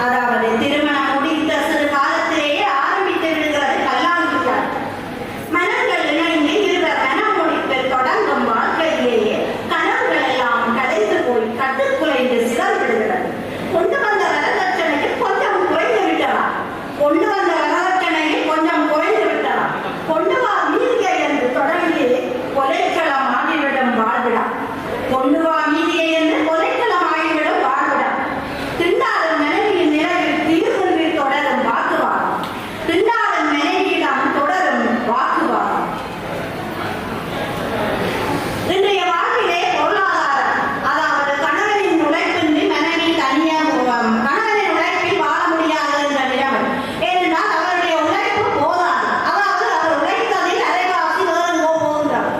அதாவது திருமணம் முடித்த சிறு காலத்திலேயே ஆரம்பித்து விடுகிறது கல்லாங்குடியார். மனங்கள் இணைந்து இருவர் மனம் முடித்து தொடங்கும் வாழ்க்கையிலேயே கனவுகள் எல்லாம் கலைந்து போய் கட்டுக்குலைந்து சிதறி விடுகிறது. கொண்டு வந்த வரதட்சணையில் கொஞ்சம் குறைந்து விட்டலாம், கொண்டு வந்த வரதட்சணையில் கொஞ்சம் குறைந்து விட்டலாம், கொண்டு வா மீதியை என்று தொடங்கி கொலைக்களம் ஆகிவிடும் வாழ்விடா, கொண்டு வா மீதியை என்று கொலைக்களம் ஆகிவிடும் வாழ்விடா. திண்டாடும் மனைவியின் நிலையில் தீர்வில் தொடரும் வாக்குவாதம், திண்டாடும் மனைவியிடம் தொடரும் வாக்குவாதம். இன்றைய வாழ்விலே பொருளாதாரம், அதாவது கணவனின் உழைப்பின்றி மனைவி தனியாக கணவனின் உழைப்பில் வாழ முடியாது என்ற நிலைமை. ஏனென்றால் அவருடைய உழைப்பு போதாது, அதாவது அவர் உழைத்ததில் அரைவாசி வேறு போகின்றார்.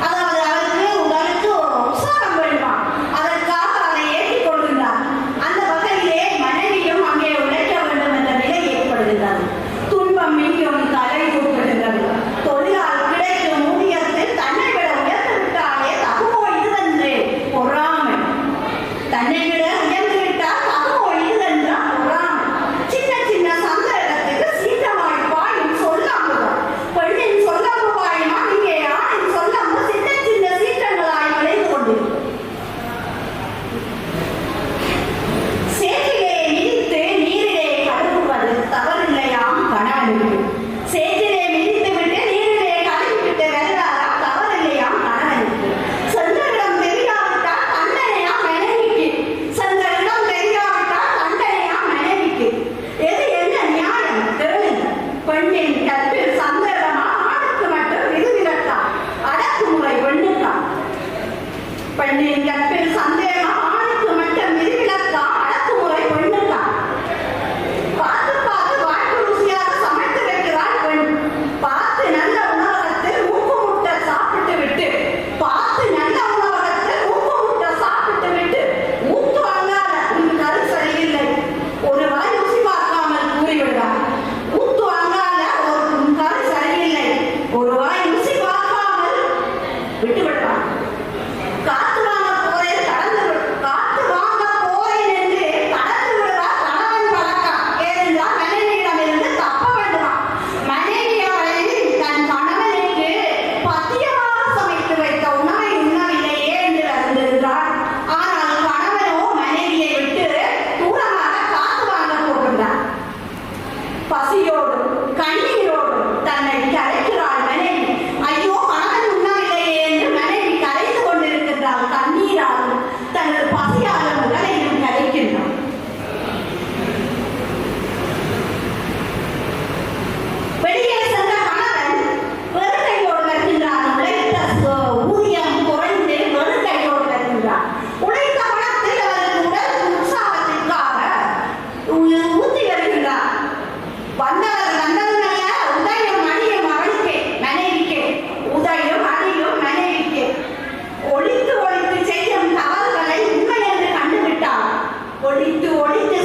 அதாவது அவருக்கு உடலுக்கு உற்சாகம் வேண்டுமா, அதற்காக அதை ஏற்றிக் கொள்கின்றார். அந்த வகையிலே மனைவியும் அங்கே உழைக்க வேண்டும் என்ற நிலை ஏற்படுகின்றது. துன்பம் மிகவும் தலை தூக்குகின்றது. தொழிலால் கிடைக்கும் ஊதியத்தில் தன்னை விட உயர்ந்து விட்டாலே தகுமோ இதுவென்றே பொறாமை, தன்னை விட உயர்ந்து விட்டால் தகுமோ இதுவென்ற பொறாமை. சின்ன சின்ன சந்தேகத்துக்கு சீற்றமாய் பாயும் சொல்லாமுதான். பெண்ணின் சொல்லம்பு பாயுமா, இங்கே ஆணின் சொல்லம்பு சின்ன சின்ன சீற்றங்களாய் விளைந்து கொண்டிருக்கும். சேற்றிலே மிதித்து நீரிலே கழுவுவது தவறில்லையாம் கணவனுக்கு. சேற்றிலே மிதித்து விட்டு நீரிலே கழுவிவிட்டு வருவாரா, தவறில்லையாம் கணவனுக்கு. சென்ற இடம் தெரியாவிட்டால் தண்டனையாம் மனைவிக்கு, சென்ற இடம் தெரியாவிட்டால் தண்டனையாம் மனைவிக்கு. எது என்ன நியாயம் கேளுங்க. பெண்ணின் கற்பில் சந்தேகமா, ஆணுக்கு மட்டும் விதிவிலக்கா, அடக்குமுறை பெண்ணுக்கா? பெண்ணின் கற்பில் சந்தேகம், ஆணுக்கு மட்டும் விதிவிலக்கா, அடக்குமுறை பெண்ணுக்கா? பார்த்து பார்த்து வாழ்க்கை ருசியாக சமைத்து வைக்கிறாள் பெண். பார்த்து நல்ல உணவகத்தில் உப்பு முட்டை சாப்பிட்டு விட்டு, பார்த்து நல்ல உணவகத்தில் உப்பு முட்டை சாப்பிட்டு விட்டு ஊத்து வாங்காத உன் கரு சரியில்லை, ஒரு வாய் ருசி பார்க்காமல் கூறிவிடுவார். ஊத்து வாங்காத உன் கரு சரியில்லை, ஒரு வாய் ருசி பார்க்காமல் விட்டு விடுவார். காத்து வாங்க போறேன் காத்து வாங்க போறேன் என்று கடந்து விடுவார் கணவன் பழக்கம். ஏனென்றால் மனைவியிடமிருந்து தப்ப வேண்டுமா. மனைவியாரை தன் கணவனுக்கு பத்தியமாக சமைத்து வைத்த உணவை உண்ணவில்லையே என்று வருந்திருந்தார். ஆனால் கணவனோ மனைவியை விட்டு தூரமாக காத்து வாங்க போகின்றார். பசியோடும் கண்ணீரோடும் தன்னை கரைக்கிறாள் மனைவி. ஐயோ, கணவன் உண்ணவில்லையே என்று மனைவி கரைந்து கொண்டிருக்கின்றாள். கண்ணீராலும் தனது பசியாலும் உடலையும் கரைக்கின்றாள். வெளியே சென்ற கணவன் வெறுக்கையோடு வருகின்றான். உழைத்த ஊதியம் குறைந்து வெறுக்கையோடு வருகின்றான். உழைத்த பணத்தில் அவரது உடல் உற்சாகத்திற்காக ஊற்றி வருகின்றார். வந்தவர்கள உதயம் அணியும் அவளுக்கு மனைவிக்கு, உதயம் அணியும் மனைவிக்கு. ஒழித்து ஒழித்து செய்யும் தவறுகளை உண்மை என்று கண்டுவிட்டார். ஒழித்து ஒழித்து